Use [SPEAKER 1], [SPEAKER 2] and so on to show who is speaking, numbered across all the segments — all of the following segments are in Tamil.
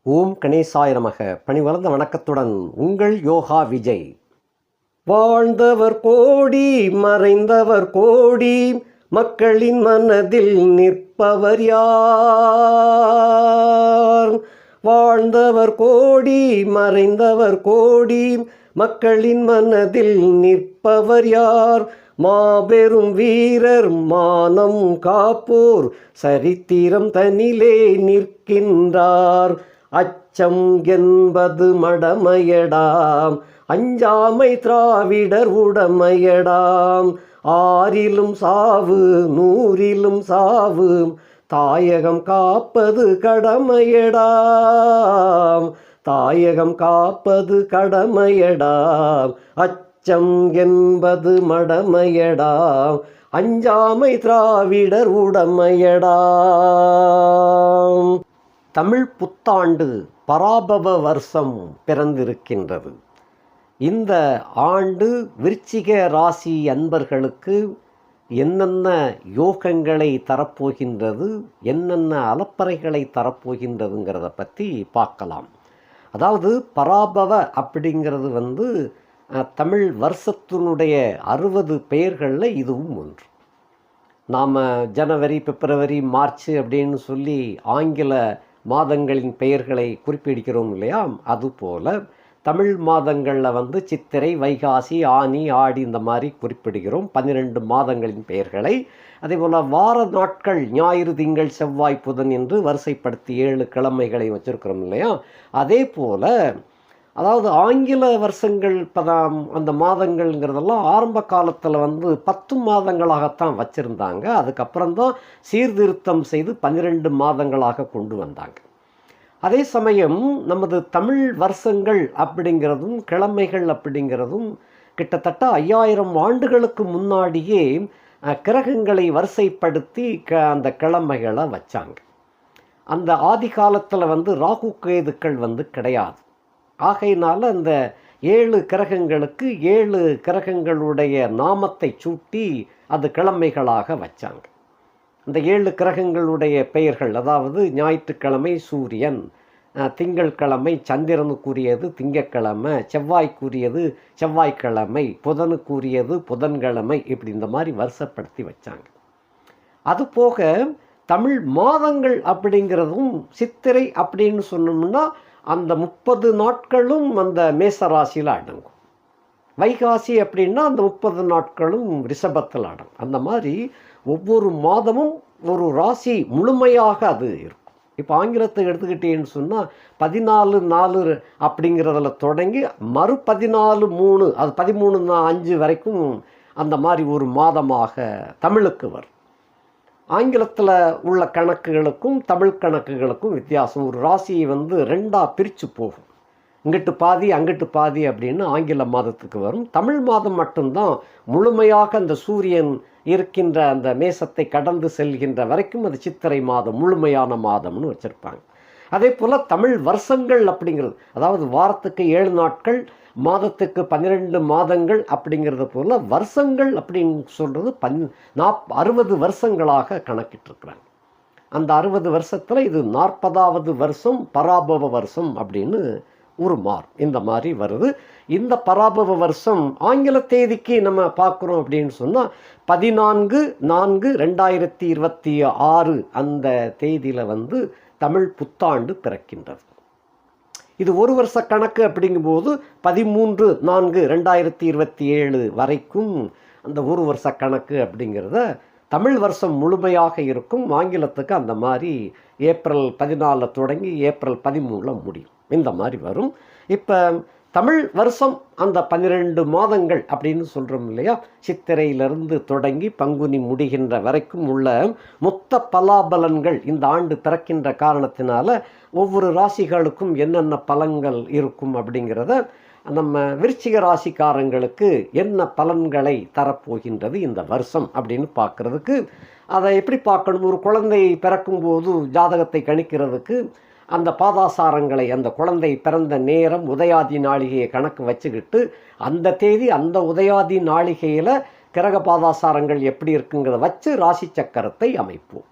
[SPEAKER 1] ஓம் கணேசாய நமக. பணிவளர்ந்த வணக்கத்துடன் உங்கள் யோகா விஜய். வாழ்ந்தவர் கோடி மறைந்தவர் கோடி, மக்களின் மனதில் நிற்பவர் யார்? வாழ்ந்தவர் கோடி மறைந்தவர் கோடி, மக்களின் மனதில் நிற்பவர் யார்? மாபெரும் வீரர் மானம் காப்போர், சரித்திரம் தனிலே நிற்கின்றார். அச்சம் என்பது மடமையடாம், அஞ்சாமை திராவிடர் உடமையடாம். ஆறிலும் சாவு நூறிலும் சாவு, தாயகம் காப்பது கடமையடாம், தாயகம் காப்பது கடமையடாம். அச்சம் என்பது மடமையடாம், அஞ்சாமை திராவிடர் உடமையடாம். தமிழ் புத்தாண்டு பராபவ வருஷம் பிறந்திருக்கின்றது. இந்த ஆண்டு விருச்சிக ராசி அன்பர்களுக்கு என்னென்ன யோகங்களை தரப்போகின்றது, என்னென்ன அலப்பறைகளை தரப்போகின்றதுங்கிறத பற்றி பார்க்கலாம். அதாவது பராபவ அப்படிங்கிறது தமிழ் வருஷத்தினுடைய 60 பெயர்களில் இதுவும் ஒன்று. நாம் ஜனவரி, பிப்ரவரி, மார்ச் அப்படின்னு சொல்லி ஆங்கில மாதங்களின் பெயர்களை குறிப்பிடுகிறோம் இல்லையா? அதுபோல் தமிழ் மாதங்களில் சித்திரை, வைகாசி, ஆனி, ஆடி இந்த மாதிரி குறிப்பிடுகிறோம் 12 மாதங்களின் பெயர்களை. அதே போல் வார நாட்கள் ஞாயிறு, திங்கள், செவ்வாய், புதன் என்று வரிசைப்படுத்தி 7 கிழமைகளை வச்சுருக்கிறோம் இல்லையா? அதே போல் அதாவது ஆங்கில வருஷங்கள் அந்த மாதங்கள்ங்கிறதெல்லாம் ஆரம்ப காலத்தில் 10 மாதங்களாகத்தான் வச்சுருந்தாங்க. அதுக்கப்புறம்தான் சீர்திருத்தம் செய்து 12 மாதங்களாக கொண்டு வந்தாங்க. அதே சமயம் நமது தமிழ் வருஷங்கள் அப்படிங்கிறதும் கிழமைகள் அப்படிங்கிறதும் கிட்டத்தட்ட 5000 ஆண்டுகளுக்கு முன்னாடியே கிரகங்களை வரிசைப்படுத்தி அந்த கிழமைகளை வச்சாங்க. அந்த ஆதி காலத்தில் ராகு கேதுக்கள் கிடையாது. ஆகையினால அந்த 7 கிரகங்களுக்கு 7 கிரகங்களுடைய நாமத்தை சூட்டி அது கிழமைகளாக வச்சாங்க. அந்த 7 கிரகங்களுடைய பெயர்கள், அதாவது ஞாயிற்றுக்கிழமை சூரியன், திங்கட்கிழமை சந்திரனுக்குரியது திங்கட்கிழமை, செவ்வாய்க்குரியது செவ்வாய்க்கிழமை, புதனுக்குரியது புதன்கிழமை, இப்படி இந்த மாதிரி வருஷப்படுத்தி வச்சாங்க. அதுபோக தமிழ் மாதங்கள் அப்படிங்கிறதும் சித்திரை அப்படின்னு சொன்னோம்னா அந்த 30 நாட்களும் அந்த மேசராசியில் அடங்கும். வைகாசி அப்படின்னா அந்த 30 நாட்களும் ரிஷபத்தில் அடங்கும். அந்த மாதிரி ஒவ்வொரு மாதமும் ஒரு ராசி முழுமையாக அது இருக்கும். இப்போ ஆங்கிலத்தை எடுத்துக்கிட்டேன்னு சொன்னால் 14/4 அப்படிங்கிறதுல தொடங்கி மறு 14/3 அது 13/5 வரைக்கும் அந்த மாதிரி ஒரு மாதமாக தமிழுக்கு வரும். ஆங்கிலத்தில் உள்ள கணக்குகளுக்கும் தமிழ் கணக்குகளுக்கும் வித்தியாசம். ஒரு ராசியை 2ஆக பிரித்து போகும். இங்கிட்டு பாதி அங்கிட்டு பாதி அப்படின்னு ஆங்கில மாதத்துக்கு வரும். தமிழ் மாதம் மட்டும்தான் முழுமையாக அந்த சூரியன் இருக்கின்ற அந்த மேசத்தை கடந்து செல்கின்ற வரைக்கும் அது சித்திரை மாதம் முழுமையான மாதம்னு வச்சுருப்பாங்க. அதே போல் தமிழ் வருஷங்கள் அப்படிங்கிறது, அதாவது வாரத்துக்கு 7 நாட்கள், மாதத்துக்கு 12 மாதங்கள் அப்படிங்கிறது போல் வருஷங்கள் அப்படின்னு சொல்கிறது 60 வருஷங்களாக கணக்கிட்டிருக்கிறாங்க. அந்த 60 வருஷத்தில் இது 40வது வருஷம் பராபவ வருஷம் அப்படின்னு உருமாறும். இந்த மாதிரி வருது. இந்த பராபவ வருஷம் ஆங்கில தேதிக்கு நம்ம பார்க்குறோம் அப்படின்னு சொன்னால் 14/4/2026 அந்த தேதியில் தமிழ் புத்தாண்டு பிறக்கின்றது. இது ஒரு வருஷ கணக்கு அப்படிங்கும்போது 13/4/2027 வரைக்கும் அந்த ஒரு வருஷ கணக்கு அப்படிங்கிறத தமிழ் வருஷம் முழுமையாக இருக்கும். ஆங்கிலத்துக்கு அந்த மாதிரி ஏப்ரல் 14 தொடங்கி ஏப்ரல் 13 முடியும். இந்த மாதிரி வரும். இப்போ தமிழ் வருஷம் அந்த 12 மாதங்கள் அப்படின்னு சொல்கிறோம் இல்லையா? சித்திரையிலிருந்து தொடங்கி பங்குனி முடிகின்ற வரைக்கும் உள்ள மொத்த பலாபலன்கள் இந்த ஆண்டு பிறக்கின்ற காரணத்தினால ஒவ்வொரு ராசிகளுக்கும் என்னென்ன பலன்கள் இருக்கும் அப்படிங்கிறத நம்ம விருச்சிக ராசிக்காரங்களுக்கு என்ன பலன்களை தரப்போகின்றது இந்த வருஷம் அப்படின்னு பார்க்குறதுக்கு, அதை எப்படி பார்க்கணும்? ஒரு குழந்தை பிறக்கும்போது ஜாதகத்தை கணிக்கிறதுக்கு அந்த பாதாசாரங்களை, அந்த குழந்தை பிறந்த நேரம், உதயாதி நாளிகையை கணக்கு வச்சுக்கிட்டு அந்த தேதி அந்த உதயாதி நாளிகையில் கிரக பாதாசாரங்கள் எப்படி இருக்குங்கிறத வச்சு ராசி சக்கரத்தை அமைப்போம்.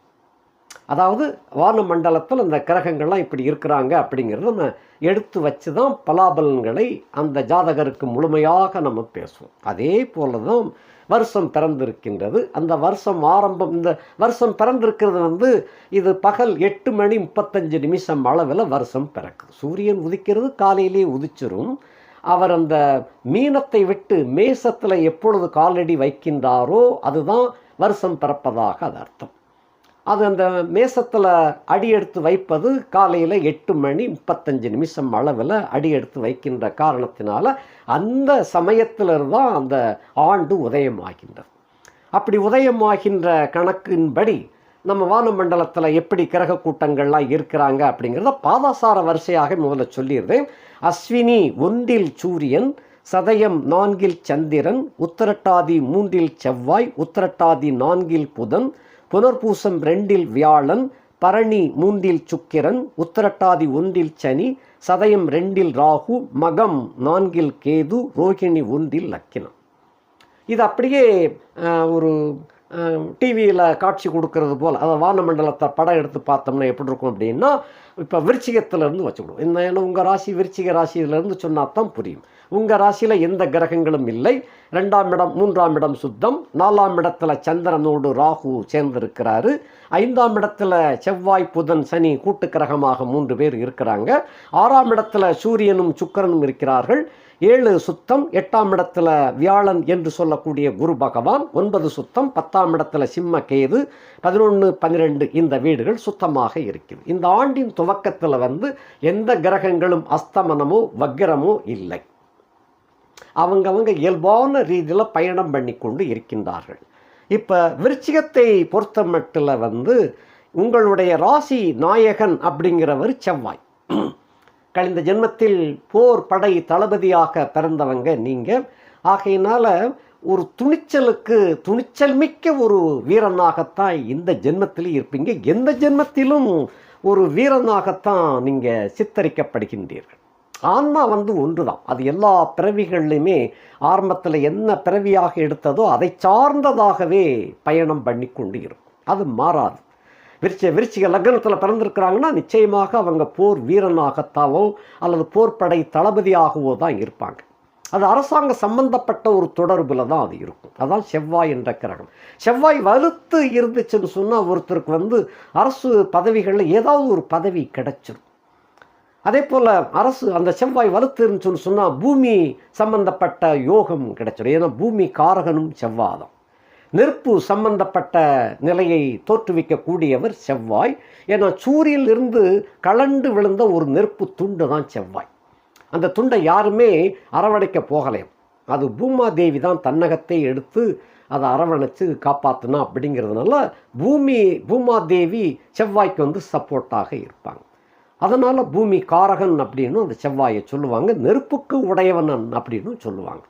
[SPEAKER 1] அதாவது வானமண்டலத்தில் அந்த கிரகங்கள்லாம் இப்படி இருக்கிறாங்க அப்படிங்கிறத நம்ம எடுத்து வச்சு தான் பலாபலன்களை அந்த ஜாதகருக்கு முழுமையாக நம்ம பேசுவோம். அதே போல தான் வருஷம் பிறந்திருக்கின்றது. அந்த வருஷம் ஆரம்பம், இந்த வருஷம் பிறந்திருக்கிறது இது பகல் 8:35 அளவில் வருஷம் பிறக்குது. சூரியன் உதிக்கிறது காலையிலே உதிச்சிரும். அவர் அந்த மீனத்தை விட்டு மேசத்தில் எப்பொழுது காலடி வைக்கின்றாரோ அதுதான் வருஷம் பிறப்பதாக அது அர்த்தம். அது அந்த மேசத்தில் அடி எடுத்து வைப்பது காலையில் 8:35 அளவில் அடி எடுத்து வைக்கின்ற காரணத்தினால அந்த சமயத்திலிருந்து தான் அந்த ஆண்டு உதயமாகின்றது. அப்படி உதயமாகின்ற கணக்கின்படி நம்ம வானமண்டலத்தில் எப்படி கிரக கூட்டங்கள்லாம் இருக்கிறாங்க அப்படிங்கிறத பாதாசார வரிசையாக முதல்ல சொல்லிடுறேன். அஸ்வினி 1 சூரியன், சதயம் 4 சந்திரன், உத்திரட்டாதி 3 செவ்வாய், உத்திரட்டாதி 4 புதன், புனர்பூசம் 2 வியாழன், பரணி 3 சுக்கிரன், உத்திரட்டாதி 1 சனி, சதயம் 2 ராகு, மகம் 4 கேது, ரோகிணி 1 லக்கினம். இது அப்படியே ஒரு டிவியில் காட்சி கொடுக்கறது போல், அதை வானமண்டலத்தை படம் எடுத்து பார்த்தோம்னா எப்படி இருக்கும் அப்படின்னா, இப்போ விருச்சிகத்திலேருந்து வச்சுக்கணும். ஏன்னா உங்கள் ராசி விருச்சிக ராசியிலேருந்து சொன்னால் தான் புரியும். உங்கள் ராசியில் எந்த கிரகங்களும் இல்லை. 2ஆம் இடம் 3ஆம் இடம் சுத்தம், 4ஆம் இடத்துல சந்திரனோடு ராகு சேர்ந்திருக்கிறாரு, 5ஆம் இடத்துல செவ்வாய் புதன் சனி கூட்டு கிரகமாக 3 பேர் இருக்கிறாங்க, 6ஆம் இடத்துல சூரியனும் சுக்கிரனும் இருக்கிறார்கள், 7 சுத்தம், 8ஆம் இடத்துல வியாழன் என்று சொல்லக்கூடிய குரு பகவான், 9 சுத்தம், 10ஆம் இடத்துல சிம்ம கேது, 11 12 இந்த வீடுகள் சுத்தமாக இருக்குது. இந்த ஆண்டின் துவக்கத்தில் எந்த கிரகங்களும் அஸ்தமனமோ வக்கிரமோ இல்லை. அவங்கவங்க இயல்பான ரீதியில் பயணம் பண்ணி கொண்டு இருக்கின்றார்கள். இப்போ விருச்சிகத்தை பொறுத்த மட்டில் உங்களுடைய ராசி நாயகன் அப்படிங்கிறவர் செவ்வாய். கழிந்த ஜென்மத்தில் போர் படை தளபதியாக பிறந்தவங்க நீங்கள். ஆகையினால ஒரு துணிச்சல் மிக்க ஒரு வீரனாகத்தான் இந்த ஜென்மத்திலும் இருப்பீங்க. எந்த ஜென்மத்திலும் ஒரு வீரனாகத்தான் நீங்கள் சித்தரிக்கப்படுகின்றீர்கள். ஆன்மா ஒன்று தான். அது எல்லா பிறவிகள்லையுமே ஆரம்பத்தில் என்ன பிறவியாக எடுத்ததோ அதை சார்ந்ததாகவே பயணம் பண்ணி கொண்டு இருக்கும். அது மாறாது. விருச்சிக லக்னத்தில் பிறந்திருக்கிறாங்கன்னா நிச்சயமாக அவங்க போர் வீரனாகத்தாவோ அல்லது போர்ப்படை தளபதியாகவோ தான் இருப்பாங்க. அது அரசாங்க சம்பந்தப்பட்ட ஒரு தொடர்பில் தான் அது இருக்கும். அதான் செவ்வாய் என்ற கிரகம். செவ்வாய் வலுத்து இருந்துச்சுன்னு சொன்னால் ஒருத்தருக்கு அரசு பதவிகளில் ஏதாவது ஒரு பதவி கிடைச்சிடும். அதே போல் அரசு அந்த செவ்வாய் வலுத்து இருந்துச்சுன்னு சொன்னால் பூமி சம்பந்தப்பட்ட யோகம் கிடைச்சிடும். ஏன்னா பூமி காரகனும் செவ்வாய் தான். நெருப்பு சம்பந்தப்பட்ட நிலையை தோற்றுவிக்கக்கூடியவர் செவ்வாய். ஏன்னா சூரியனிலிருந்து கலண்டு விழுந்த ஒரு நெருப்பு துண்டு தான் செவ்வாய். அந்த துண்டை யாருமே அரவணைக்க போகலையும். அது பூமாதேவி தான் தன்னகத்தை எடுத்து அதை அரவணைச்சு காப்பாற்றினா அப்படிங்கிறதுனால பூமாதேவி செவ்வாய்க்கு சப்போர்ட்டாக இருப்பாங்க. அதனால் பூமி காரகன் அப்படின்னு அந்த செவ்வாயை சொல்லுவாங்க. நெருப்புக்கு உடையவன் அப்படின்னு சொல்லுவாங்க.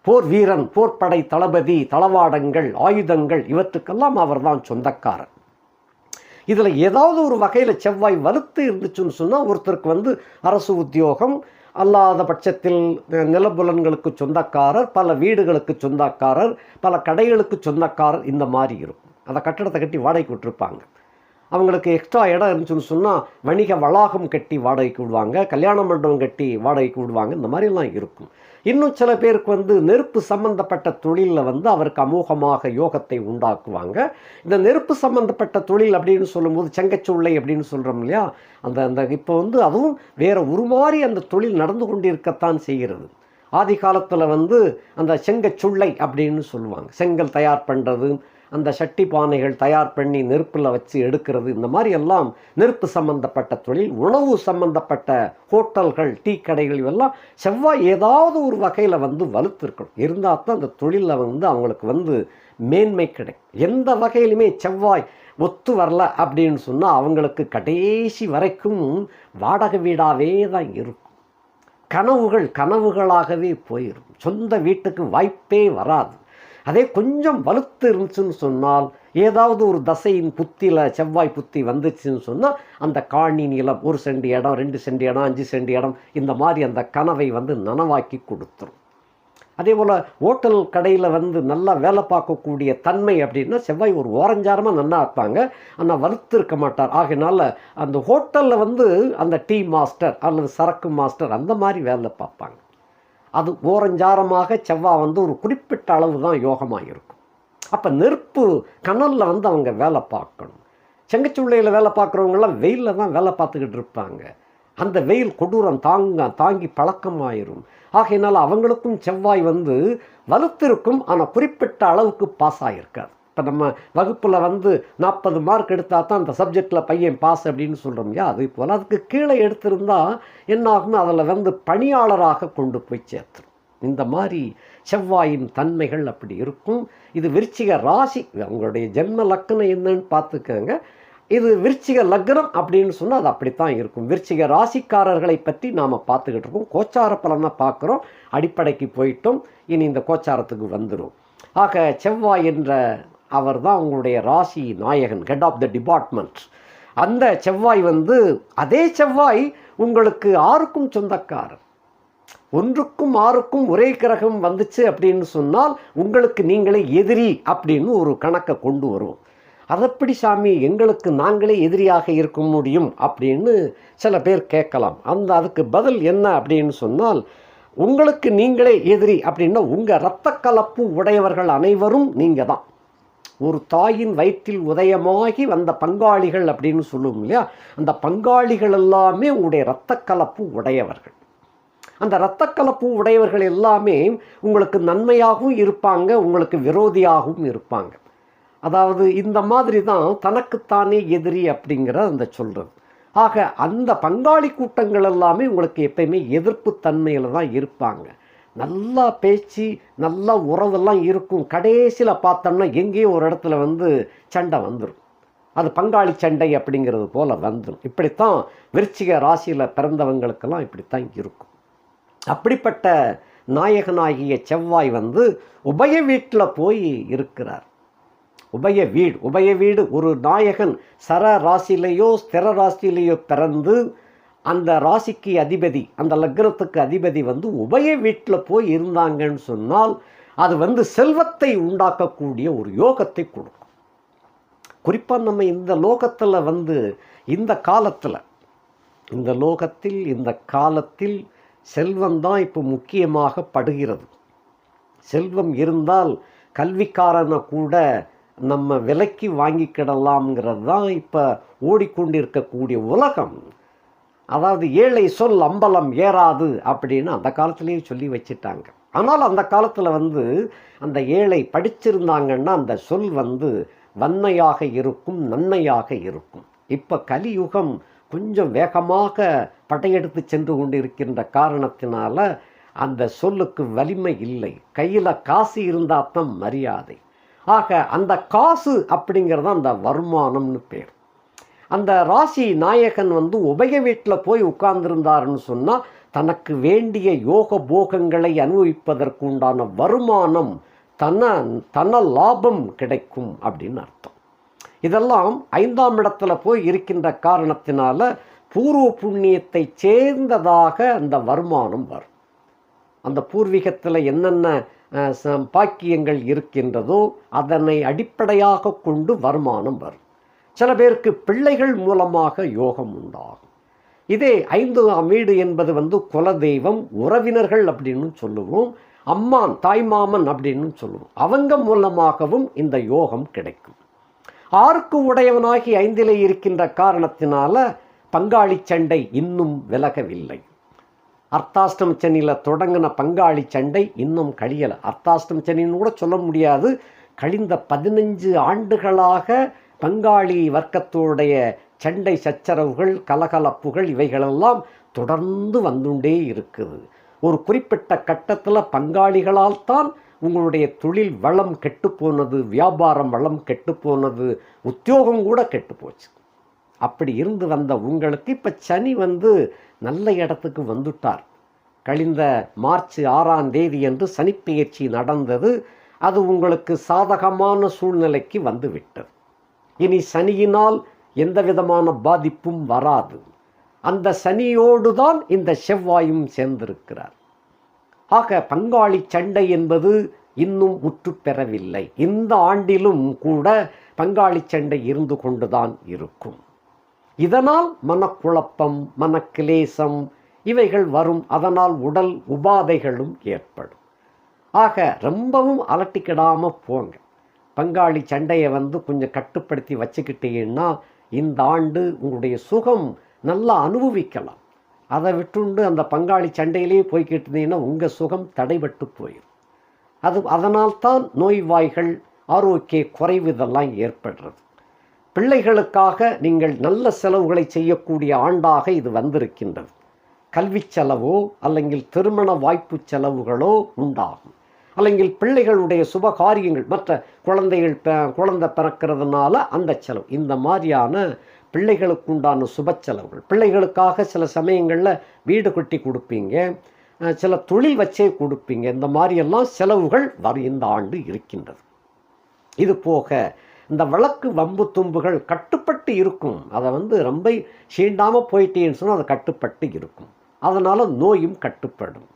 [SPEAKER 1] போர் வீரன், போர்ப்படை தளபதி, தளவாடங்கள், ஆயுதங்கள் இவற்றுக்கெல்லாம் அவர் தான் சொந்தக்காரர். இதில் ஏதாவது ஒரு வகையில் செவ்வாய் வலுத்து இருந்துச்சுன்னு சொன்னால் ஒருத்தருக்கு அரசு உத்தியோகம், அல்லாத பட்சத்தில் நிலபுலன்களுக்கு சொந்தக்காரர், பல வீடுகளுக்கு சொந்தக்காரர், பல கடைகளுக்கு சொந்தக்காரர், இந்த மாதிரி இருக்கும். அதை கட்டடத்தை கட்டி வாடகைக்கு விட்டுருப்பாங்க. அவங்களுக்கு எக்ஸ்ட்ரா இடம் இருந்துச்சுன்னு சொன்னால் வணிக வளாகம் கட்டி வாடகைக்கு விடுவாங்க, கல்யாண மண்டபம் கட்டி வாடகைக்கு விடுவாங்க. இந்த மாதிரிலாம் இருக்கும். இன்னும் சில பேருக்கு நெருப்பு சம்பந்தப்பட்ட தொழிலில் அவருக்கு அமோகமாக யோகத்தை உண்டாக்குவாங்க. இந்த நெருப்பு சம்பந்தப்பட்ட தொழில் அப்படின்னு சொல்லும்போது செங்கச்சூளை அப்படின்னு சொல்கிறோம் இல்லையா, அந்த இப்போ அதுவும் வேறு உருமாறி அந்த தொழில் நடந்து கொண்டிருக்கத்தான் செய்கிறது. ஆதி காலத்தில் அந்த செங்கச்சூளை அப்படின்னு சொல்லுவாங்க. செங்கல் தயார் பண்ணுறது, அந்த சட்டி பானைகள் தயார் பண்ணி நெருப்பில் வச்சு எடுக்கிறது, இந்த மாதிரி எல்லாம் நெருப்பு சம்பந்தப்பட்ட தொழில். உணவு சம்பந்தப்பட்ட ஹோட்டல்கள், டீ கடைகள் இவெல்லாம் செவ்வாய் ஏதாவது ஒரு வகையில் வலுத்து இருக்கணும். இருந்தால் தான் அந்த தொழிலில் அவங்களுக்கு மேன்மை கிடைக்கும். எந்த வகையிலுமே செவ்வாய் ஒத்து வரல அப்படின்னு சொன்னால் அவங்களுக்கு கடைசி வரைக்கும் வாடகை வீடாகவே தான் இருக்கும். கனவுகளாகவே போயிடும். சொந்த வீட்டுக்கு வாய்ப்பே வராது. அதே கொஞ்சம் வலுத்து இருந்துச்சுன்னு சொன்னால் ஏதாவது ஒரு தசையின் புத்தியில் செவ்வாய் புத்தி வந்துச்சுன்னு சொன்னால் அந்த காணி நிலம் 1 சென்ட் இடம், 2 சென்ட் இடம், 5 சென்ட் இடம், இந்த மாதிரி அந்த கனவை நனவாக்கி கொடுத்துரும். அதே போல் ஹோட்டல் கடையில் வந்து நல்லா வேலை பார்க்கக்கூடிய தன்மை அப்படின்னா செவ்வாய் ஒரு ஓரஞ்சாரமாக நல்லா இருப்பாங்க, ஆனால் வலுத்து இருக்க மாட்டார். ஆகையினால அந்த ஹோட்டலில் வந்து அந்த டீ மாஸ்டர் அல்லது சரக்கு மாஸ்டர் அந்த மாதிரி வேலை பார்ப்பாங்க. அது ஓரஞ்சாரமாக செவ்வாய் வந்து ஒரு குறிப்பிட்ட அளவு தான் யோகமாக இருக்கும். அப்போ நெருப்பு கனலில் வந்து அவங்க வேலை பார்க்கணும். செங்கச்சூளையில் வேலை பார்க்குறவங்களாம் வெயிலில் தான் வேலை பார்த்துக்கிட்டு இருப்பாங்க. அந்த வெயில் கொடூரம் தாங்கி பழக்கமாயிரும். ஆகையினால் அவங்களுக்கும் செவ்வாய் வந்து வலுத்திருக்கும், ஆனால் குறிப்பிட்ட அளவுக்கு பாஸ் ஆகிருக்காது. இப்போ நம்ம வகுப்பில் வந்து 40 மார்க் எடுத்தால் தான் அந்த சப்ஜெக்டில் பையன் பாஸ் அப்படின்னு சொல்கிறோம் இல்லையா, அதே போல் அதுக்கு கீழே எடுத்திருந்தால் என்ன ஆகும், அதில் வந்து பணியாளராக கொண்டு போய் சேர்த்துரும். இந்த மாதிரி செவ்வாயின் தன்மைகள் அப்படி இருக்கும். இது விருச்சிக ராசி, அவங்களுடைய ஜென்ம லக்னம் என்னன்னு பார்த்துக்கோங்க. இது விருச்சிக லக்னம் அப்படின்னு சொன்னால் அது அப்படித்தான் இருக்கும். விருச்சிக ராசிக்காரர்களை பற்றி நாம் பார்த்துக்கிட்டு இருக்கோம். கோச்சார பலனை பார்க்குறோம், அடிப்படைக்கு போயிட்டோம், இனி இந்த கோச்சாரத்துக்கு வந்துடும். ஆக செவ்வாய் என்ற அவர் தான் உங்களுடைய ராசி நாயகன், ஹெட் ஆஃப் த டிபார்ட்மெண்ட். அந்த செவ்வாய் வந்து அதே செவ்வாய் உங்களுக்கு 6க்கும் சொந்தக்காரர். 1க்கும் 6க்கும் ஒரே கிரகம் வந்துச்சு அப்படின்னு சொன்னால் உங்களுக்கு நீங்களே எதிரி அப்படின்னு ஒரு கணக்கை கொண்டு வரும். அதப்படி சாமி எங்களுக்கு நாங்களே எதிரியாக இருக்க முடியும் அப்படின்னு சில பேர் கேட்கலாம். அதுக்கு பதில் என்ன அப்படின்னு சொன்னால், உங்களுக்கு நீங்களே எதிரி அப்படின்னா உங்கள் இரத்த கலப்பு உடையவர்கள் அனைவரும் நீங்கள் தான். ஒரு தாயின் வயிற்றில் உதயமாகி வந்த பங்காளிகள் அப்படின்னு சொல்லுவோம் இல்லையா, அந்த பங்காளிகள் எல்லாமே உங்களுடைய இரத்த கலப்பு உடையவர்கள். அந்த இரத்த கலப்பு உடையவர்கள் எல்லாமே உங்களுக்கு நன்மையாகவும் இருப்பாங்க, உங்களுக்கு விரோதியாகவும் இருப்பாங்க. அதாவது இந்த மாதிரி தான் தனக்குத்தானே எதிரி அப்படிங்கிற அந்த சொல்கிறது. ஆக அந்த பங்காளி கூட்டங்கள் எல்லாமே உங்களுக்கு எப்பயுமே எதிர்ப்பு தன்மையில் தான் இருப்பாங்க. நல்லா பேச்சு, நல்லா உறவெல்லாம் இருக்கும். கடைசியில் பார்த்தோம்னா எங்கேயோ ஒரு இடத்துல வந்து சண்டை வந்துடும். அது பங்காளி சண்டை அப்படிங்கிறது போல் வந்துடும். இப்படித்தான் விருச்சிக ராசியில் பிறந்தவங்களுக்கெல்லாம் இப்படித்தான் இருக்கும். அப்படிப்பட்ட நாயகனாகிய செவ்வாய் வந்து உபய வீட்டில் போய் இருக்கிறார். உபய வீடு ஒரு நாயகன் சர ராசியிலேயோ ஸ்திர ராசியிலேயோ பிறந்து அந்த ராசிக்கு அதிபதி, அந்த லக்னத்துக்கு அதிபதி வந்து உபய வீட்டில் போய் இருந்தாங்கன்னு சொன்னால் அது வந்து செல்வத்தை உண்டாக்கக்கூடிய ஒரு யோகத்தை கொடுக்கும். குறிப்பாக நம்ம இந்த லோகத்தில் வந்து இந்த காலத்தில் செல்வம்தான் இப்போ முக்கியமாக படுகிறது. செல்வம் இருந்தால் கல்விக்காரனை கூட நம்ம விலைக்கு வாங்கிக்கிடலாம்ங்கிறது தான் இப்போ ஓடிக்கொண்டிருக்கக்கூடிய உலகம். அதாவது ஏழை சொல் அம்பலம் ஏறாது அப்படின்னு அந்த காலத்திலேயே சொல்லி வச்சுட்டாங்க. ஆனால் அந்த காலத்தில் வந்து அந்த ஏழை படிச்சிருந்தாங்கன்னா அந்த சொல் வந்து வன்மையாக இருக்கும், நன்மையாக இருக்கும். இப்போ கலியுகம் கொஞ்சம் வேகமாக படையெடுத்து சென்று கொண்டிருக்கின்ற காரணத்தினால அந்த சொல்லுக்கு வலிமை இல்லை. கையில் காசு இருந்தால் தான் மரியாதை. ஆக அந்த காசு அப்படிங்கிறது அந்த வருமானம்னு பேர். அந்த ராசி நாயகன் வந்து உபய வீட்டில் போய் உட்கார்ந்துருந்தாருன்னு சொன்னால் தனக்கு வேண்டிய யோக போகங்களை அனுபவிப்பதற்கு உண்டான வருமானம், தன லாபம் கிடைக்கும் அப்படின்னு அர்த்தம். இதெல்லாம் 5ஆம் இடத்துல போய் இருக்கின்ற காரணத்தினால பூர்வ புண்ணியத்தை சேர்ந்ததாக அந்த வருமானம் வரும். அந்த பூர்வீகத்தில் என்னென்ன பாக்கியங்கள் இருக்கின்றதோ அதனை அடிப்படையாக கொண்டு வருமானம் வரும். சில பேருக்கு பிள்ளைகள் மூலமாக யோகம் உண்டாகும். இதே 5ஆம் வீடு என்பது வந்து குலதெய்வம், உறவினர்கள் அப்படின்னு சொல்லுவோம், அம்மான் தாய்மாமன் அப்படின்னு சொல்லுவோம். அவங்க மூலமாகவும் இந்த யோகம் கிடைக்கும். 6க்கு உடையவனாகி 5இலே இருக்கின்ற காரணத்தினால பங்காளி சண்டை இன்னும் விலகவில்லை. அர்த்தாஷ்டம சனியில் தொடங்கின பங்காளி சண்டை இன்னும் கழியலை. அர்த்தாஷ்டம சனின்னு கூட சொல்ல முடியாது. கழிந்த 15 ஆண்டுகளாக பங்காளி வர்க்கத்தோடைய சண்டை சச்சரவுகள், கலகலப்புகள் இவைகளெல்லாம் தொடர்ந்து வந்துண்டே இருக்குது. ஒரு குறிப்பிட்ட கட்டத்தில் பங்காளிகளால் தான் உங்களுடைய தொழில் வளம் கெட்டுப்போனது, வியாபாரம் வளம் கெட்டுப்போனது, உத்தியோகம் கூட கெட்டுப்போச்சு. அப்படி இருந்து வந்த உங்களுக்கு இப்போ சனி வந்து நல்ல இடத்துக்கு வந்துட்டார். கழிந்த மார்ச் 6ஆம் தேதி என்று சனிப்பெயர்ச்சி நடந்தது. அது உங்களுக்கு சாதகமான சூழ்நிலைக்கு வந்து விட்டது. இனி சனியினால் எந்த விதமான பாதிப்பும் வராது. அந்த சனியோடு தான் இந்த செவ்வாயும் சேர்ந்திருக்கிறார். ஆக பங்காளி சண்டை என்பது இன்னும் முற்று பெறவில்லை. இந்த ஆண்டிலும் கூட பங்காளி சண்டை இருந்து கொண்டுதான் இருக்கும். இதனால் மனக்குழப்பம், மனக்கிலேசம் இவைகள் வரும். அதனால் உடல் உபாதைகளும் ஏற்படும். ஆக ரொம்பவும் அலட்டிக்கிடாமல் போங்க. பங்காளி சண்டையை கொஞ்சம் கட்டுப்படுத்தி வச்சுக்கிட்டீங்கன்னா இந்த ஆண்டு உங்களுடைய சுகம் நல்லா அனுபவிக்கலாம். அதை விட்டுண்டு அந்த பங்காளி சண்டையிலேயே போய்கிட்டு இருந்தீங்கன்னா உங்கள் சுகம் தடைபட்டு போயிடும். அதனால்தான் நோய்வாய்கள், ஆரோக்கிய குறைவு இதெல்லாம் ஏற்படுறது. பிள்ளைகளுக்காக நீங்கள் நல்ல செலவுகளை செய்யக்கூடிய ஆண்டாக இது வந்திருக்கின்றது. கல்வி செலவோ அல்லங்கில் திருமண வாய்ப்பு செலவுகளோ உண்டாகும். அல்லங்கில் பிள்ளைகளுடைய சுபகாரியங்கள், மற்ற குழந்தை பிறக்கிறதுனால அந்த செலவு, இந்த மாதிரியான பிள்ளைகளுக்கு உண்டான சுப செலவுகள். பிள்ளைகளுக்காக சில சமயங்களில் வீடு கட்டி கொடுப்பீங்க, சில தொழில் வச்சே கொடுப்பீங்க. இந்த மாதிரியெல்லாம் செலவுகள் இந்த ஆண்டு இருக்கின்றது. இது போக இந்த வழக்கு வம்பு தும்புகள் கட்டுப்பட்டு இருக்கும். அதை ரொம்ப சீண்டாமல் போயிட்டேன்னு சொன்னால் அது கட்டுப்பட்டு இருக்கும். அதனால் நோயும் கட்டுப்படும்.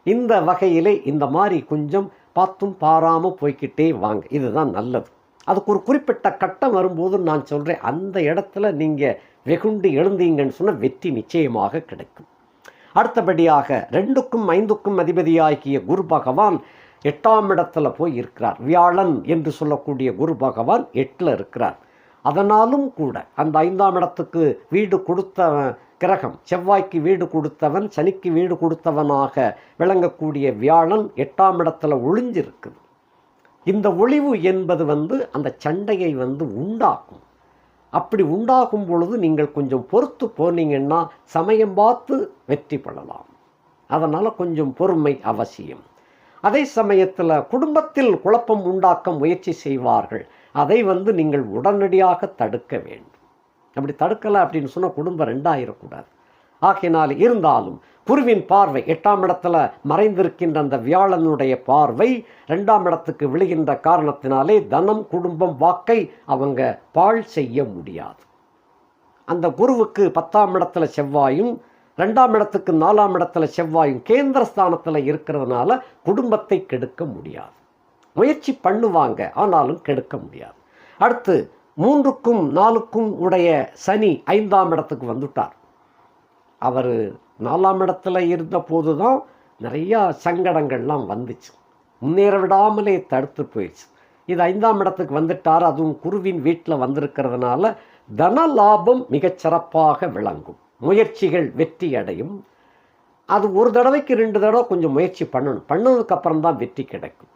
[SPEAKER 1] இந்த வகையிலே இந்த மாதிரி கொஞ்சம் பார்த்தும் பாராமல் போய்கிட்டே வாங்க. இதுதான் நல்லது. அதுக்கு ஒரு குறிப்பிட்ட கட்டம் வரும்போது நான் சொல்கிறேன், அந்த இடத்துல நீங்கள் வெகுண்டு எழுந்தீங்கன்னு சொன்னால் வெற்றி நிச்சயமாக கிடைக்கும். அடுத்தபடியாக 2க்கும் 5க்கும் அதிபதியாகிய குரு பகவான் 8ஆம் இடத்துல போய் இருக்கிறார். வியாழன் என்று சொல்லக்கூடிய குரு பகவான் 8ல் இருக்கிறார். அதனாலும் கூட அந்த 5ஆம் இடத்துக்கு வீடு கொடுத்த கிரகம், செவ்வாய்க்கு வீடு கொடுத்தவன், சனிக்கு வீடு கொடுத்தவனாக விளங்கக்கூடிய வியாழன் 8ஆம் இடத்துல ஒளிஞ்சிருக்குது. இந்த ஒளிவு என்பது அந்த சண்டையை உண்டாக்கும். அப்படி உண்டாகும் பொழுது நீங்கள் கொஞ்சம் பொறுத்து போனீங்கன்னா சமயம் பார்த்து வெற்றி பெறலாம். அதனால் கொஞ்சம் பொறுமை அவசியம். அதே சமயத்தில் குடும்பத்தில் குழப்பம் உண்டாக்க முயற்சி செய்வார்கள். அதை நீங்கள் உடனடியாக தடுக்க வேண்டும். அப்படி தடுக்கலை அப்படின்னு சொன்னால் குடும்பம் 2 ஆயிடக்கூடாது. ஆகையினால் இருந்தாலும் குருவின் பார்வை 8ஆம் இடத்துல மறைந்திருக்கின்ற அந்த வியாழனுடைய பார்வை 2ஆம் இடத்துக்கு விழுகின்ற காரணத்தினாலே தனம், குடும்பம், வாக்கை அவங்க பாழ் செய்ய முடியாது. அந்த குருவுக்கு 10ஆம் இடத்துல செவ்வாயும், 2ஆம் இடத்துக்கு 4ஆம் இடத்துல செவ்வாயும் கேந்திர ஸ்தானத்தில் இருக்கிறதுனால குடும்பத்தை கெடுக்க முடியாது. முயற்சி பண்ணுவாங்க, ஆனாலும் கெடுக்க முடியாது. அடுத்து 3க்கும் 4க்கும் உடைய சனி 5ஆம் இடத்துக்கு வந்துட்டார். அவர் 4ஆம் இடத்துல இருந்த போது தான் நிறையா சங்கடங்கள்லாம் வந்துச்சு. முன்னேற விடாமலே தடுத்து போயிடுச்சு. இது 5ஆம் இடத்துக்கு வந்துட்டார். அதுவும் குருவின் வீட்டில் வந்திருக்கிறதுனால தன லாபம் மிகச்சிறப்பாக விளங்கும். முயற்சிகள் வெற்றி அடையும். அது ஒரு தடவைக்கு 2 தடவை கொஞ்சம் முயற்சி பண்ணணும். பண்ணதுக்கப்புறம் தான் வெற்றி கிடைக்கும்.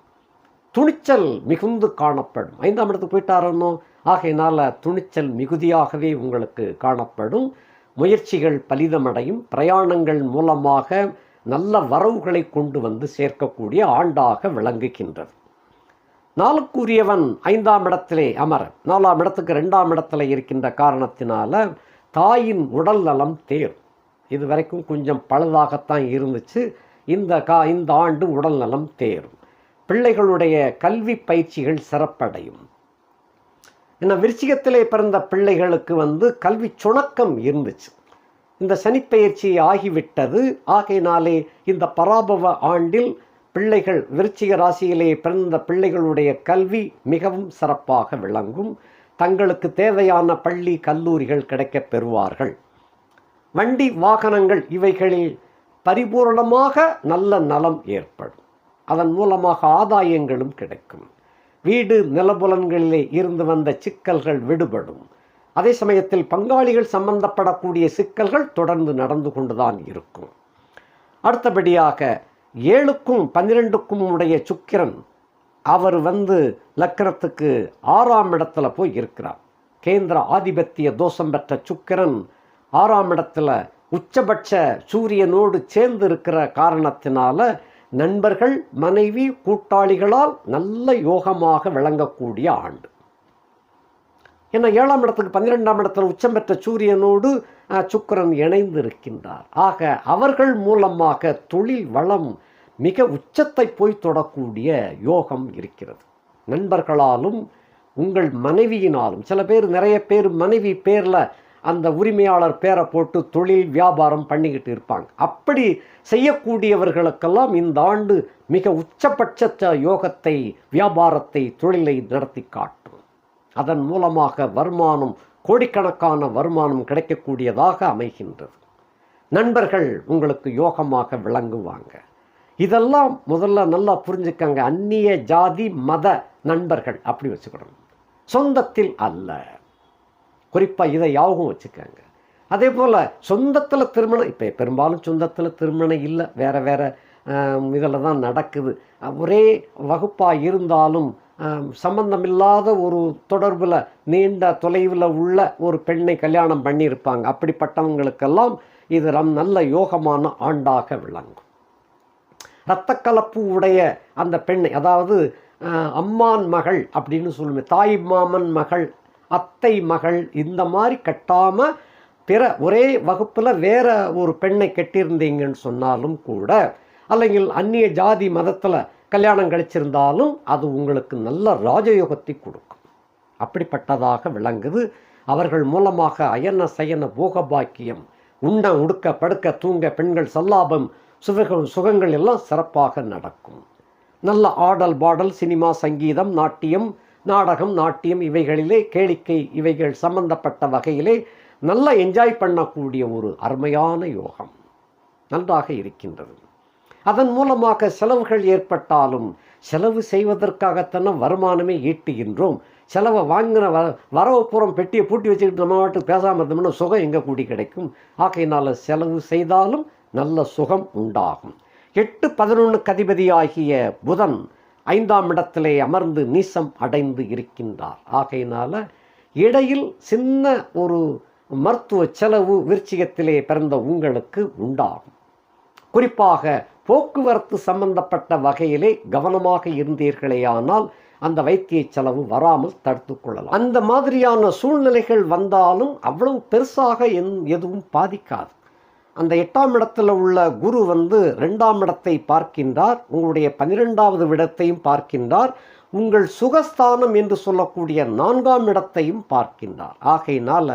[SPEAKER 1] துணிச்சல் மிகுந்து காணப்படும். 5ஆம் இடத்துக்கு போயிட்டாரோ, ஆகையினால் துணிச்சல் மிகுதியாகவே உங்களுக்கு காணப்படும். முயற்சிகள் பலிதமடையும். பிரயாணங்கள் மூலமாக நல்ல வரவுகளை கொண்டு சேர்க்கக்கூடிய ஆண்டாக விளங்குகின்றது. 4க்குரியவன் 5ஆம் இடத்திலே அமர, 4ஆம் இடத்துக்கு 2ஆம் இடத்துல இருக்கின்ற காரணத்தினால தாயின் உடல் நலம் தேரும். இது வரைக்கும் கொஞ்சம் பழுதாகத்தான் இருந்துச்சு. இந்த ஆண்டு உடல் நலம் தேரும். பிள்ளைகளுடைய கல்வி பயிற்சிகள் சிறப்படையும். ஏன்னா விருச்சிகத்திலே பிறந்த பிள்ளைகளுக்கு கல்வி சுணக்கம் இருந்துச்சு. இந்த சனிப்பெயர்ச்சி ஆகிவிட்டது. ஆகையினாலே இந்த பராபவ ஆண்டில் பிள்ளைகள், விருச்சிக ராசியிலே பிறந்த பிள்ளைகளுடைய கல்வி மிகவும் சிறப்பாக விளங்கும். தங்களுக்கு தேவையான பள்ளி, கல்லூரிகள் கிடைக்கப் பெறுவார்கள். வண்டி, வாகனங்கள் இவைகளில் பரிபூர்ணமாக நல்ல நலம் ஏற்படும். அதன் மூலமாக ஆதாயங்களும் கிடைக்கும். வீடு, நிலபுலன்களிலே இருந்து வந்த சிக்கல்கள் விடுபடும். அதே சமயத்தில் பங்காளிகள் சம்பந்தப்படக்கூடிய சிக்கல்கள் தொடர்ந்து நடந்து கொண்டுதான் இருக்கும். அடுத்தபடியாக 7க்கும் 12க்கும் உடைய சுக்கிரன், அவர் லக்னத்துக்கு 6ஆம் இடத்துல போய் இருக்கிறார். கேந்திர ஆதிபத்திய தோஷம் பெற்ற சுக்கிரன் 6ஆம் இடத்துல உச்சபட்ச சூரியனோடு சேர்ந்து இருக்கிற காரணத்தினால நண்பர்கள், மனைவி, கூட்டாளிகளால் நல்ல யோகமாக விளங்கக்கூடிய ஆண்டு. ஏன்னா 7ஆம் இடத்துக்கு 12ஆம் இடத்துல உச்சம் பெற்ற சூரியனோடு சுக்கிரன் இணைந்து இருக்கின்றார். ஆக அவர்கள் மூலமாக தொழில் வளம் மிக உச்சத்தை போய் தொடக்கூடிய யோகம் இருக்கிறது. நண்பர்களாலும் உங்கள் மனைவியினாலும், சில பேர், நிறைய பேர் மனைவி பேரில் அந்த உரிமையாளர் பேரை போட்டு தொழில் வியாபாரம் பண்ணிக்கிட்டு இருப்பாங்க. அப்படி செய்யக்கூடியவர்களுக்கெல்லாம் இந்த ஆண்டு மிக உச்சபட்ச யோகத்தை, வியாபாரத்தை, தொழிலை நடத்தி காட்டும். அதன் மூலமாக வருமானம், கோடிக்கணக்கான வருமானம் கிடைக்கக்கூடியதாக அமைகின்றது. நண்பர்கள் உங்களுக்கு யோகமாக விளங்குவாங்க. இதெல்லாம் முதல்ல நல்லா புரிஞ்சுக்கங்க. அந்நிய ஜாதி மத நண்பர்கள் அப்படி வச்சுக்கணும், சொந்தத்தில் அல்ல. குறிப்பாக இதை யாவும் வச்சுக்கோங்க. அதே போல் சொந்தத்தில் திருமணம், இப்போ பெரும்பாலும் சொந்தத்தில் திருமணம் இல்லை, வேறு வேறு இதில் தான் நடக்குது. ஒரே வகுப்பாக இருந்தாலும் சம்பந்தமில்லாத ஒரு தொடர்பில் நீண்ட தொலைவில் உள்ள ஒரு பெண்ணை கல்யாணம் பண்ணியிருப்பாங்க. அப்படிப்பட்டவங்களுக்கெல்லாம் இது நல்ல யோகமான ஆண்டாக விளங்கும். இரத்தக்கலப்பு உடைய அந்த பெண்ணை, அதாவது அம்மான் மகள் அப்படின்னு சொல்லுவேன், தாய் மாமன் மகள், அத்தை மகள், இந்த மாதிரி கட்டாமல் பிற ஒரே வகுப்பில் வேற ஒரு பெண்ணை கட்டியிருந்தீங்கன்னு சொன்னாலும் கூட, அல்லைங்கள் அந்நிய ஜாதி மதத்தில் கல்யாணம் கழிச்சிருந்தாலும் அது உங்களுக்கு நல்ல ராஜயோகத்தை கொடுக்கும். அப்படிப்பட்டதாக விளங்குது. அவர்கள் மூலமாக அயன சயன போகபாக்கியம், உண்ண உடுக்க படுக்க தூங்க பெண்கள் சல்லாபம் சுகங்கள் எல்லாம் சிறப்பாக நடக்கும். நல்ல ஆடல் பாடல், சினிமா, சங்கீதம், நாட்டியம், நாடகம், நாட்டியம் இவைகளிலே கேளிக்கை இவைகள் சம்பந்தப்பட்ட வகையிலே நல்லா என்ஜாய் பண்ணக்கூடிய ஒரு அருமையான யோகம் நன்றாக இருக்கின்றது. அதன் மூலமாக செலவுகள் ஏற்பட்டாலும் செலவு செய்வதற்காகத்தானே வருமானமே ஈட்டுகின்றோம். செலவை வாங்கின வரவு பூரம் பெட்டியை பூட்டி வச்சுக்கிட்டு நம்ம வாட்டுக்கு பேசாமல் இருந்தோம்னா சுகம் எங்கே கூடி கிடைக்கும்? ஆகையினால் செலவு செய்தாலும் நல்ல சுகம் உண்டாகும். 8-11 அதிபதியாகிய புதன் 5ஆம் இடத்திலே அமர்ந்து நீசம் அடைந்து இருக்கின்றார். ஆகையினால் இடையில் சின்ன ஒரு மருத்துவ செலவு விருச்சிகத்திலே பிறந்த உங்களுக்கு உண்டாகும். குறிப்பாக போக்குவரத்து சம்பந்தப்பட்ட வகையிலே கவனமாக இருந்தீர்களேயானால் அந்த வைத்திய செலவு வராமல் தடுத்து கொள்ளலாம். அந்த மாதிரியான சூழ்நிலைகள் வந்தாலும் அவ்வளவு பெருசாக எதுவும் பாதிக்காது. அந்த 8ஆம் இடத்துல உள்ள குரு 2ஆம் இடத்தை பார்க்கின்றார், உங்களுடைய 12வது இடத்தையும் பார்க்கின்றார், உங்கள் சுகஸ்தானம் என்று சொல்லக்கூடிய 4ஆம் இடத்தையும் பார்க்கின்றார். ஆகையினால்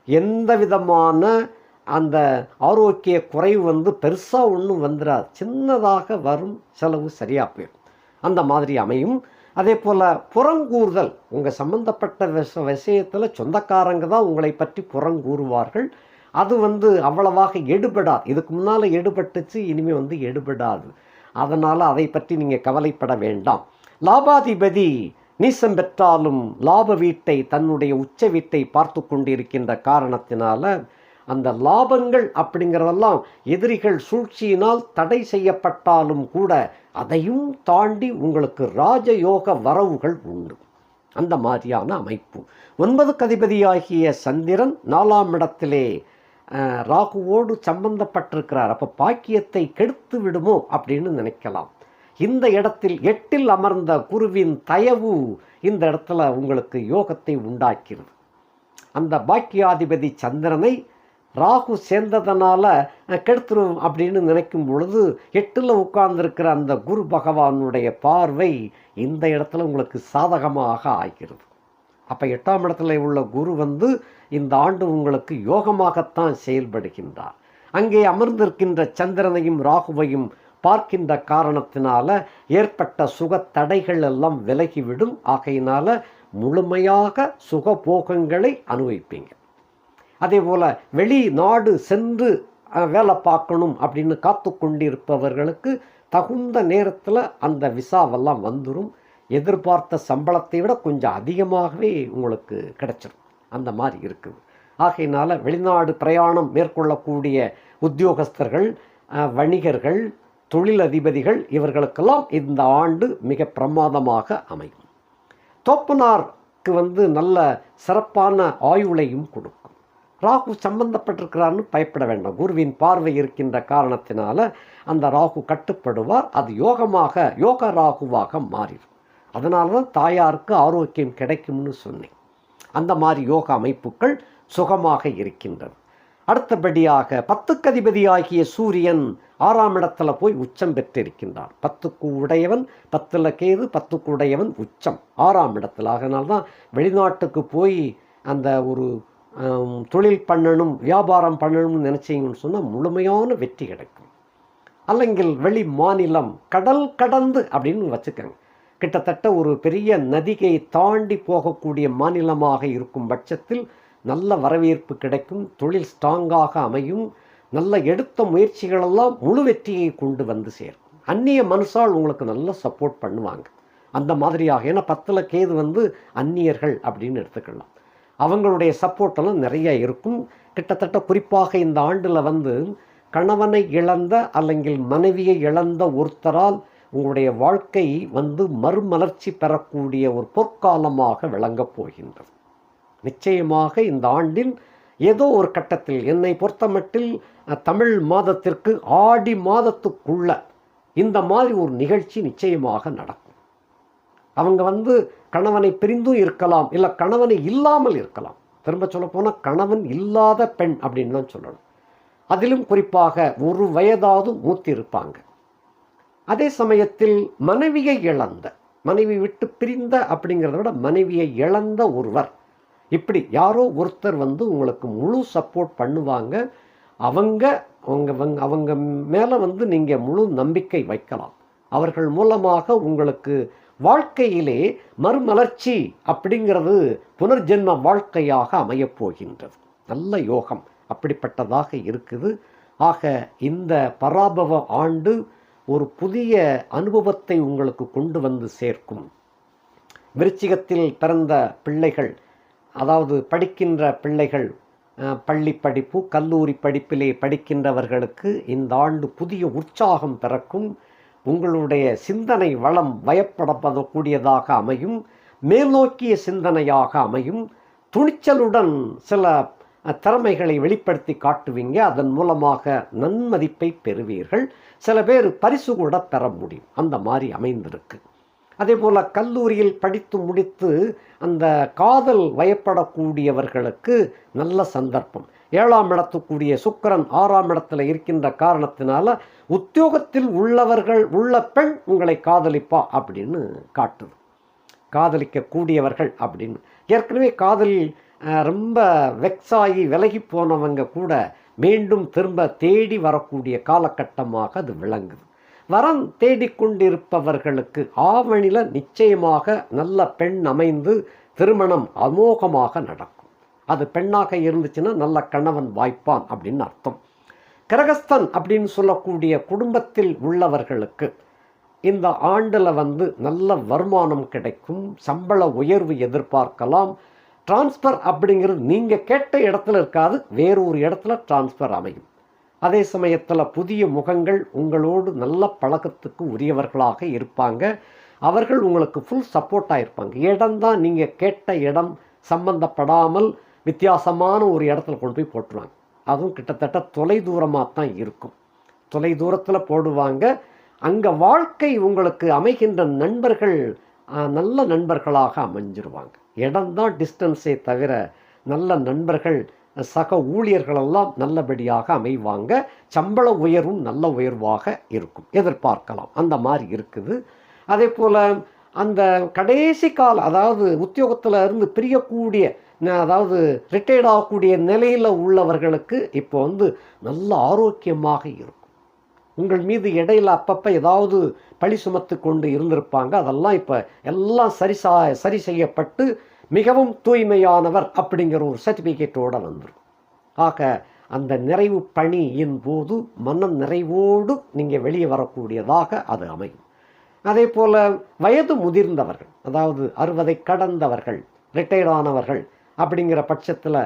[SPEAKER 1] எந்த விதமான அந்த ஆரோக்கிய குறைவு பெருசாக ஒன்றும் வந்துடாது, சின்னதாக வரும், செலவு சரியாக போயிடும், அந்த மாதிரி அமையும். அதே போல் புறங்கூறுதல், உங்கள் சம்பந்தப்பட்ட விஷயத்தில் சொந்தக்காரங்க தான் உங்களை பற்றி புறங்கூறுவார்கள். அது அவ்வளவாக எடுபடாது. இதுக்கு முன்னால் எடுபட்டுச்சு, இனிமேல் எடுபடாது. அதனால் அதை பற்றி நீங்கள் கவலைப்பட வேண்டாம். லாபாதிபதி நீசம் பெற்றாலும் லாப வீட்டை, தன்னுடைய உச்ச வீட்டை பார்த்து கொண்டிருக்கின்ற காரணத்தினால அந்த லாபங்கள் அப்படிங்கிறதெல்லாம் எதிரிகள் சூழ்ச்சியினால் தடை செய்யப்பட்டாலும் கூட அதையும் தாண்டி உங்களுக்கு ராஜயோக வரவுகள் உண்டு. அந்த மாதிரியான அமைப்பு. 9 அதிபதியாகிய சந்திரன் 4ஆம் இடத்திலே ராகுவோடு சம்பந்தப்பட்டிருக்கிறார். அப்போ பாக்கியத்தை கெடுத்து விடுமோ அப்படின்னு நினைக்கலாம். இந்த இடத்தில் 8இல் அமர்ந்த குருவின் தயவு இந்த இடத்துல உங்களுக்கு யோகத்தை உண்டாக்கிறது. அந்த பாக்கியாதிபதி சந்திரனை ராகு சேர்ந்ததனால கெடுத்துரும் அப்படின்னு நினைக்கும் பொழுது 8இல் உட்கார்ந்துருக்கிற அந்த குரு பகவானுடைய பார்வை இந்த இடத்துல உங்களுக்கு சாதகமாக ஆகிறது. அப்போ 8ஆம் இடத்துல உள்ள குரு இந்த ஆண்டு உங்களுக்கு யோகமாகத்தான் செயல்படுகின்றார். அங்கே அமர்ந்திருக்கின்ற சந்திரனையும் ராகுவையும் பார்க்கின்ற காரணத்தினால ஏற்பட்ட சுக தடைகள் எல்லாம் விலகிவிடும். ஆகையினால முழுமையாக சுகபோகங்களை அனுபவிப்பீங்க. அதே போல் வெளிநாடு சென்று வேலை பார்க்கணும் அப்படின்னு காத்து கொண்டிருப்பவர்களுக்கு தகுந்த நேரத்தில் அந்த விசாவெல்லாம் வந்துடும். எதிர்பார்த்த சம்பளத்தை விட கொஞ்சம் அதிகமாகவே உங்களுக்கு கிடைச்சிடும். அந்த மாதிரி இருக்குது. ஆகையினால் வெளிநாடு பிரயாணம் மேற்கொள்ளக்கூடிய உத்தியோகஸ்தர்கள், வணிகர்கள், தொழிலதிபதிகள் இவர்களுக்கெல்லாம் இந்த ஆண்டு மிக பிரமாதமாக அமையும். தோப்பனாருக்கு நல்ல சிறப்பான ஆயுளையும் கொடுக்கும். ராகு சம்பந்தப்பட்டிருக்கிறான்னு பயப்பட வேண்டாம். குருவின் பார்வை இருக்கின்ற காரணத்தினால அந்த ராகு கட்டுப்படுவார். அது யோக ராகுவாக மாறிடும். அதனால தான் தாயாருக்கு ஆரோக்கியம் கிடைக்கும்னு சொன்னேன். அந்த மாதிரி யோக அமைப்புகள் சுகமாக இருக்கின்றது. அடுத்தபடியாக 10 அதிபதியாகிய சூரியன் 6ஆம் இடத்துல போய் உச்சம் பெற்றிருக்கின்றார். 10க்கு உடையவன், 10ல் கேது, 10க்கு உடையவன் உச்சம் 6ஆம் இடத்துல. அதனால்தான் வெளிநாட்டுக்கு போய் அந்த ஒரு தொழில் பண்ணணும், வியாபாரம் பண்ணணும்னு நினச்சிங்கன்னு சொன்னால் முழுமையான வெற்றி கிடைக்கும். அல்லங்கில் வெளி மாநிலம், கடல் கடந்து அப்படின்னு வச்சுக்கோங்க, கிட்டத்தட்ட ஒரு பெரிய நதியை தாண்டி போகக்கூடிய மாநிலமாக இருக்கும் பட்சத்தில் நல்ல வரவேற்பு கிடைக்கும், தொழில் ஸ்ட்ராங்காக அமையும், நல்ல எடுத்த முயற்சிகளெல்லாம் முழு வெற்றியை கொண்டு வந்து சேரும். அந்நிய மனுஷால் உங்களுக்கு நல்ல சப்போர்ட் பண்ணுவாங்க. அந்த மாதிரியாக, ஏன்னா 10ல் கேது அந்நியர்கள் அப்படின்னு எடுத்துக்கலாம். அவங்களுடைய சப்போர்ட்டெல்லாம் நிறைய இருக்கும். கிட்டத்தட்ட குறிப்பாக இந்த ஆண்டில் கணவனை இழந்த அல்லங்கில் மனைவியை இழந்த ஒருத்தரால் உங்களுடைய வாழ்க்கை மறுமலர்ச்சி பெறக்கூடிய ஒரு பொற்காலமாக விளங்கப் போகின்றது. நிச்சயமாக இந்த ஆண்டில் ஏதோ ஒரு கட்டத்தில், என்னை பொறுத்தமட்டில் தமிழ் மாதத்திற்கு ஆடி மாதத்துக்குள்ள இந்த மாதிரி ஒரு நிகழ்ச்சி நிச்சயமாக நடக்கும். அவங்க கணவனை பிரிந்தும் இருக்கலாம், இல்லை கணவனை இல்லாமல் இருக்கலாம். திரும்ப சொல்ல போனால் கணவன் இல்லாத பெண் அப்படின்னு தான் சொல்லணும். அதிலும் குறிப்பாக ஒரு வயதாவது மூத்திருப்பாங்க. அதே சமயத்தில் மனைவியை இழந்த, மனைவி விட்டு பிரிந்த அப்படிங்கிறத விட மனைவியை இழந்த ஒருவர், இப்படி யாரோ ஒருத்தர் உங்களுக்கு முழு சப்போர்ட் பண்ணுவாங்க. அவங்க மேலே நீங்கள் முழு நம்பிக்கை வைக்கலாம். அவர்கள் மூலமாக உங்களுக்கு வாழ்க்கையிலே மறுமலர்ச்சி அப்படிங்கிறது புனர்ஜென்ம வாழ்க்கையாக அமையப் போகின்றது. நல்ல யோகம் அப்படிப்பட்டதாக இருக்குது. ஆக இந்த பராபவ ஆண்டு ஒரு புதிய அனுபவத்தை உங்களுக்கு கொண்டு வந்து சேர்க்கும். விருச்சிகத்தில் பிறந்த பிள்ளைகள், அதாவது படிக்கின்ற பிள்ளைகள், பள்ளி படிப்பு கல்லூரி படிப்பிலே படிக்கின்றவர்களுக்கு இந்த ஆண்டு புதிய உற்சாகம் பிறக்கும். உங்களுடைய சிந்தனை வளம் வயப்படப்படக்கூடியதாக அமையும், மேல்நோக்கிய சிந்தனையாக அமையும். துணிச்சலுடன் சில திறமைகளை வெளிப்படுத்தி காட்டுவீங்க. அதன் மூலமாக நன்மதிப்பை பெறுவீர்கள். சில பேர் பரிசு கூட பெற முடியும். அந்த மாதிரி அமைந்திருக்கு. அதே போல் கல்லூரியில் படித்து முடித்து அந்த காதல் வயப்படக்கூடியவர்களுக்கு நல்ல சந்தர்ப்பம். 7ஆம் இடத்துக்குரிய சுக்கிரன் 6ஆம் இடத்துல இருக்கின்ற காரணத்தினால உத்தியோகத்தில் உள்ள பெண் உங்களை காதலிப்பா அப்படின்னு காட்டுது. காதலிக்கக்கூடியவர்கள் அப்படின்னு, ஏற்கனவே காதலில் ரொம்ப வெக்ஸாகி விலகி போனவங்க கூட மீண்டும் திரும்ப தேடி வரக்கூடிய காலகட்டமாக அது விளங்குது. வரம் தேடிக்கொண்டிருப்பவர்களுக்கு ஆவணியில் நிச்சயமாக நல்ல பெண் அமைந்து திருமணம் அமோகமாக நடக்கும். அது பெண்ணாக இருந்துச்சுன்னா நல்ல கணவன் வாய்ப்பான் அப்படின்னு அர்த்தம். கிரகஸ்தன் அப்படின்னு சொல்லக்கூடிய குடும்பத்தில் உள்ளவர்களுக்கு இந்த ஆண்டில் நல்ல வருமானம் கிடைக்கும், சம்பள உயர்வு எதிர்பார்க்கலாம். டிரான்ஸ்ஃபர் அப்படிங்கிறது நீங்கள் கேட்ட இடத்துல இருக்காது, வேறொரு இடத்துல டிரான்ஸ்ஃபர் அமையும். அதே சமயத்தில் புதிய முகங்கள் உங்களோடு நல்ல பழக்கத்துக்கு உரியவர்களாக இருப்பாங்க. அவர்கள் உங்களுக்கு ஃபுல் சப்போர்ட்டாக இருப்பாங்க. இடம்தான் நீங்கள் கேட்ட இடம் சம்பந்தப்படாமல் வித்தியாசமான ஒரு இடத்துல கொண்டு போய் போட்டுருவாங்க. அதுவும் கிட்டத்தட்ட தொலை தூரமாக தான் இருக்கும். தொலை தூரத்தில் போடுவாங்க. அங்கே வாழ்க்கை உங்களுக்கு அமைகின்ற நண்பர்கள் நல்ல நண்பர்களாக அமைஞ்சிருவாங்க. இடம்தான் டிஸ்டன்ஸே தவிர நல்ல நண்பர்கள், சக ஊழியர்களெல்லாம் நல்லபடியாக அமைவாங்க. சம்பள உயர்வும் நல்ல உயர்வாக இருக்கும், எதிர்பார்க்கலாம். அந்த மாதிரி இருக்குது. அதே போல் அந்த கடைசி கால, அதாவது உத்தியோகத்தில் இருந்து பிரியக்கூடிய, அதாவது ரிட்டையர்ட் ஆகக்கூடிய நிலையில் உள்ளவர்களுக்கு இப்போ நல்ல ஆரோக்கியமாக இருக்கும். உங்கள் மீது இடையில் அப்பப்போ ஏதாவது பழி சுமத்து கொண்டு இருந்திருப்பாங்க. அதெல்லாம் இப்போ எல்லாம் சரி செய்யப்பட்டு மிகவும் தூய்மையானவர் அப்படிங்கிற ஒரு சர்டிஃபிகேட்டோடு வந்துடும். ஆக அந்த நிறைவு பணியின் போது மன நிறைவோடு நீங்கள் வெளியே வரக்கூடியதாக அது அமையும். அதே போல் வயது முதிர்ந்தவர்கள், அதாவது 60 கடந்தவர்கள், ரிட்டையர்ட் ஆனவர்கள் அப்படிங்கிற பட்சத்தில்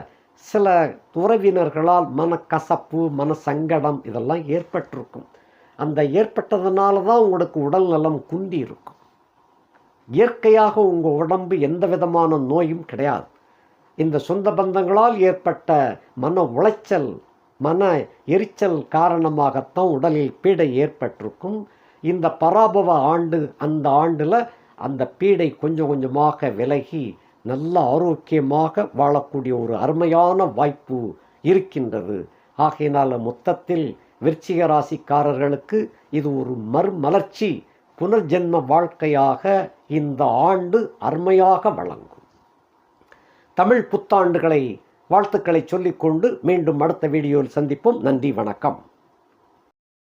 [SPEAKER 1] சில உறவினர்களால் மனக்கசப்பு, மன சங்கடம் இதெல்லாம் ஏற்பட்டிருக்கும். அந்த ஏற்பட்டதுனால தான் உங்களுக்கு உடல் நலம் குந்தி இருக்கும். இயற்கையாக உங்கள் உடம்பு எந்த விதமான நோயும் கிடையாது. இந்த சொந்த பந்தங்களால் ஏற்பட்ட மன உளைச்சல், மன எரிச்சல் காரணமாகத்தான் உடலில் பீடை ஏற்பட்டிருக்கும். இந்த பராபவ ஆண்டு, அந்த ஆண்டில் அந்த பீடை கொஞ்சம் கொஞ்சமாக விலகி நல்ல ஆரோக்கியமாக வாழக்கூடிய ஒரு அருமையான வாய்ப்பு இருக்கின்றது. ஆகையினால் மொத்தத்தில் விருச்சிக ராசிக்காரர்களுக்கு இது ஒரு மறுமலர்ச்சி, புனர்ஜென்ம வாழ்க்கையாக இந்த ஆண்டு அருமையாக வழங்கும். தமிழ் புத்தாண்டுகளை வாழ்த்துக்களை சொல்லிக்கொண்டு மீண்டும் அடுத்த வீடியோவில் சந்திப்போம். நன்றி, வணக்கம்.